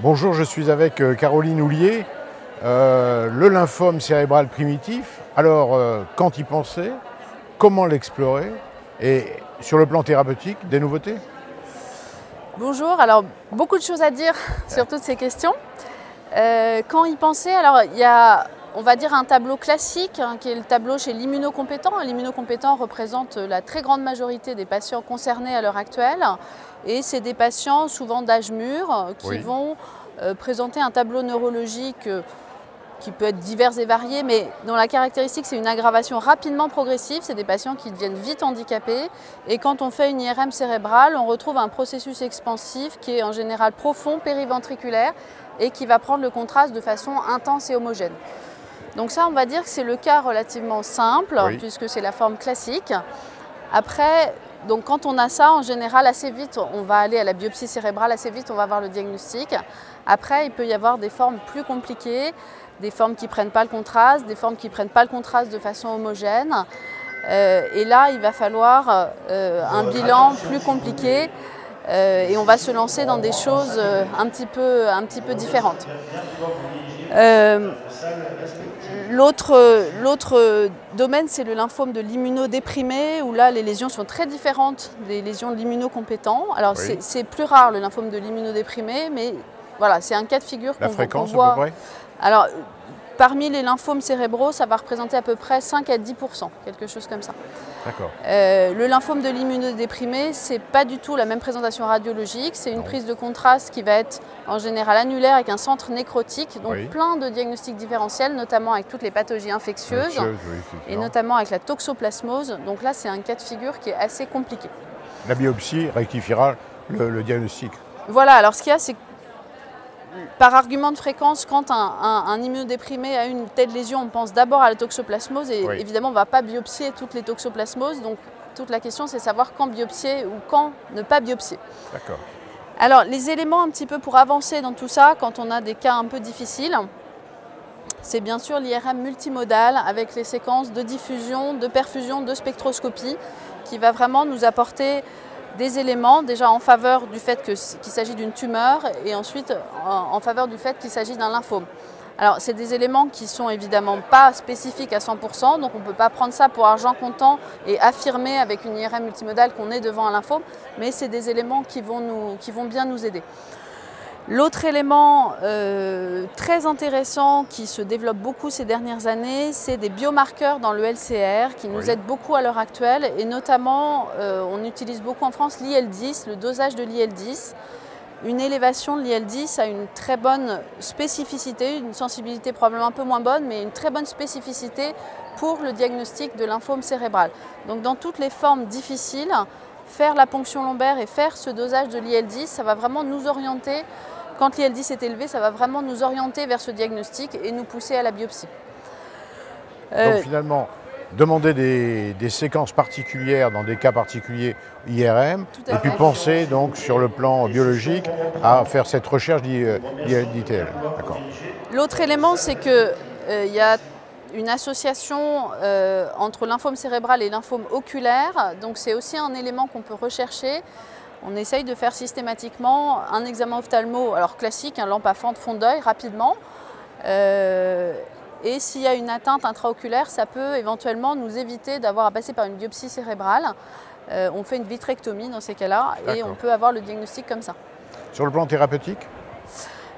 Bonjour, je suis avec Caroline Houlier. Le lymphome cérébral primitif, alors quand y penser, comment l'explorer et sur le plan thérapeutique, des nouveautés? Bonjour, alors beaucoup de choses à dire sur toutes ces questions. Quand y penser, alors il y a, on va dire, un tableau classique qui est le tableau chez l'immunocompétent. L'immunocompétent représente la très grande majorité des patients concernés à l'heure actuelle et c'est des patients souvent d'âge mûr qui vont présenter un tableau neurologique qui peut être divers et varié, mais dont la caractéristique c'est une aggravation rapidement progressive. C'est des patients qui deviennent vite handicapés et quand on fait une IRM cérébrale, on retrouve un processus expansif qui est en général profond, périventriculaire et qui va prendre le contraste de façon intense et homogène. Donc ça, on va dire que c'est le cas relativement simple puisque c'est la forme classique. Après, donc quand on a ça, en général, assez vite, on va aller à la biopsie cérébrale, assez vite, on va avoir le diagnostic. Après, il peut y avoir des formes plus compliquées, des formes qui ne prennent pas le contraste, des formes qui ne prennent pas le contraste de façon homogène. Et là, il va falloir un bilan plus compliqué et on va se lancer dans des choses un petit peu différentes. L'autre domaine, c'est le lymphome de l'immunodéprimé, où là, les lésions sont très différentes des lésions de l'immunocompétent. Alors, c'est plus rare, le lymphome de l'immunodéprimé, mais voilà, c'est un cas de figure qu'on voit. La fréquence, à peu près? Alors, parmi les lymphomes cérébraux, ça va représenter à peu près 5 à 10%, quelque chose comme ça. D'accord. Le lymphome de l'immunodéprimé, c'est pas du tout la même présentation radiologique. C'est une prise de contraste qui va être en général annulaire avec un centre nécrotique, donc plein de diagnostics différentiels, notamment avec toutes les pathologies infectieuses et notamment avec la toxoplasmose. Donc là, c'est un cas de figure qui est assez compliqué. La biopsie rectifiera le diagnostic. Voilà, alors ce qu'il y a, c'est par argument de fréquence, quand un immunodéprimé a une telle lésion, on pense d'abord à la toxoplasmose et évidemment on ne va pas biopsier toutes les toxoplasmoses. Donc toute la question c'est savoir quand biopsier ou quand ne pas biopsier. D'accord. Alors les éléments un petit peu pour avancer dans tout ça, quand on a des cas un peu difficiles, c'est bien sûr l'IRM multimodale avec les séquences de diffusion, de perfusion, de spectroscopie qui va vraiment nous apporter des éléments déjà en faveur du fait qu'il s'agit d'une tumeur et ensuite en faveur du fait qu'il s'agit d'un lymphome. Alors c'est des éléments qui sont évidemment pas spécifiques à 100%, donc on ne peut pas prendre ça pour argent comptant et affirmer avec une IRM multimodale qu'on est devant un lymphome, mais c'est des éléments qui vont bien nous aider. L'autre élément très intéressant qui se développe beaucoup ces dernières années, c'est des biomarqueurs dans le LCR qui nous aident beaucoup à l'heure actuelle et notamment on utilise beaucoup en France l'IL10, le dosage de l'IL10. Une élévation de l'IL10 a une très bonne spécificité, une sensibilité probablement un peu moins bonne, mais une très bonne spécificité pour le diagnostic de lymphome cérébral. Donc dans toutes les formes difficiles, faire la ponction lombaire et faire ce dosage de l'IL10, ça va vraiment nous orienter. Quand l'IL10 est élevé, ça va vraiment nous orienter vers ce diagnostic et nous pousser à la biopsie. Donc finalement, demander des séquences particulières dans des cas particuliers IRM et puis penser donc sur le plan biologique à faire cette recherche d'ITL. L'autre élément, c'est qu'il y a une association entre lymphome cérébral et lymphome oculaire. Donc c'est aussi un élément qu'on peut rechercher. On essaye de faire systématiquement un examen ophtalmo, alors classique, un lampe à fente fond d'œil rapidement. Et s'il y a une atteinte intraoculaire, ça peut éventuellement nous éviter d'avoir à passer par une biopsie cérébrale. On fait une vitrectomie dans ces cas-là et on peut avoir le diagnostic comme ça. Sur le plan thérapeutique?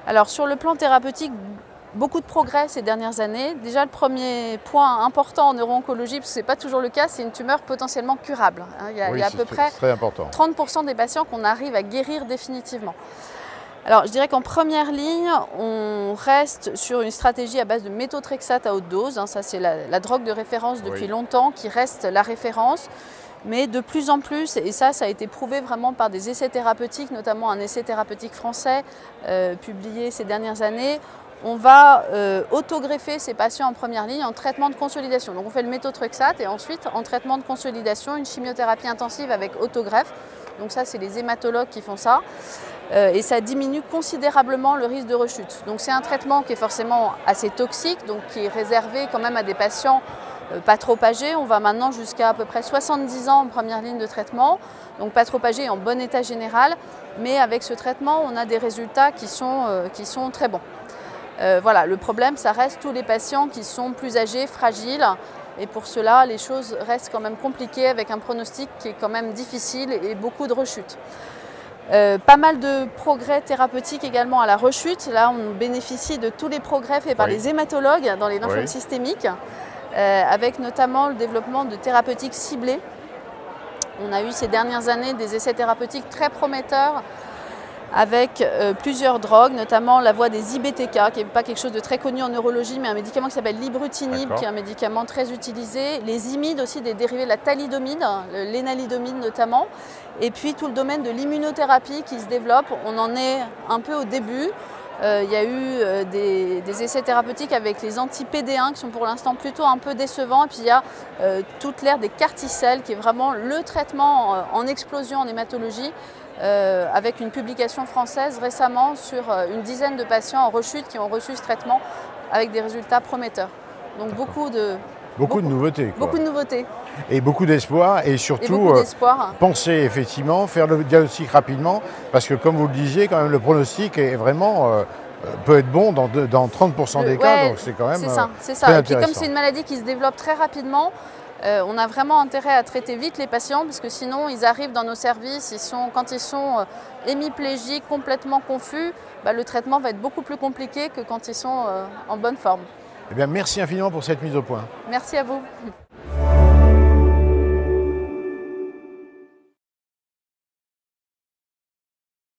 Alors sur le plan thérapeutique, beaucoup de progrès ces dernières années. Déjà, le premier point important en neuro-oncologie, parce que ce n'est pas toujours le cas, c'est une tumeur potentiellement curable. Il y a à peu près 30% des patients qu'on arrive à guérir définitivement. Alors, je dirais qu'en première ligne, on reste sur une stratégie à base de méthotrexate à haute dose. Ça, c'est la drogue de référence depuis longtemps qui reste la référence. Mais de plus en plus, et ça a été prouvé vraiment par des essais thérapeutiques, notamment un essai thérapeutique français publié ces dernières années, on va autogreffer ces patients en première ligne en traitement de consolidation. Donc on fait le méthotrexate et ensuite en traitement de consolidation, une chimiothérapie intensive avec autogreffe. Donc ça, c'est les hématologues qui font ça. et ça diminue considérablement le risque de rechute. Donc c'est un traitement qui est forcément assez toxique, donc qui est réservé quand même à des patients pas trop âgés. On va maintenant jusqu'à peu près 70 ans en première ligne de traitement, donc pas trop âgés et en bon état général, mais avec ce traitement on a des résultats qui sont très bons. Voilà, le problème ça reste tous les patients qui sont plus âgés, fragiles, et pour cela les choses restent quand même compliquées avec un pronostic qui est quand même difficile et beaucoup de rechutes. Pas mal de progrès thérapeutiques également à la rechute. Là, on bénéficie de tous les progrès faits par les hématologues dans les lymphomes systémiques, avec notamment le développement de thérapeutiques ciblées. On a eu ces dernières années des essais thérapeutiques très prometteurs avec plusieurs drogues, notamment la voie des IBTK, qui n'est pas quelque chose de très connu en neurologie, mais un médicament qui s'appelle l'ibrutinib, qui est un médicament très utilisé. Les imides aussi, des dérivés de la thalidomide, l'énalidomide notamment. Et puis tout le domaine de l'immunothérapie qui se développe. On en est un peu au début. Il y a eu des essais thérapeutiques avec les anti-PD1 qui sont pour l'instant plutôt un peu décevants. Et puis il y a toute l'ère des CAR-T-cells qui est vraiment le traitement en explosion en hématologie, avec une publication française récemment sur une dizaine de patients en rechute qui ont reçu ce traitement avec des résultats prometteurs. Donc beaucoup de nouveautés. Beaucoup de nouveautés. Et beaucoup d'espoir et surtout penser effectivement, faire le diagnostic rapidement parce que comme vous le disiez, quand même le pronostic est vraiment peut être bon dans 30% des cas, donc c'est quand même c'est ça. Et puis comme c'est une maladie qui se développe très rapidement, on a vraiment intérêt à traiter vite les patients parce que sinon ils arrivent dans nos services, quand ils sont hémiplégiques, complètement confus, le traitement va être beaucoup plus compliqué que quand ils sont en bonne forme. Eh bien, merci infiniment pour cette mise au point. Merci à vous.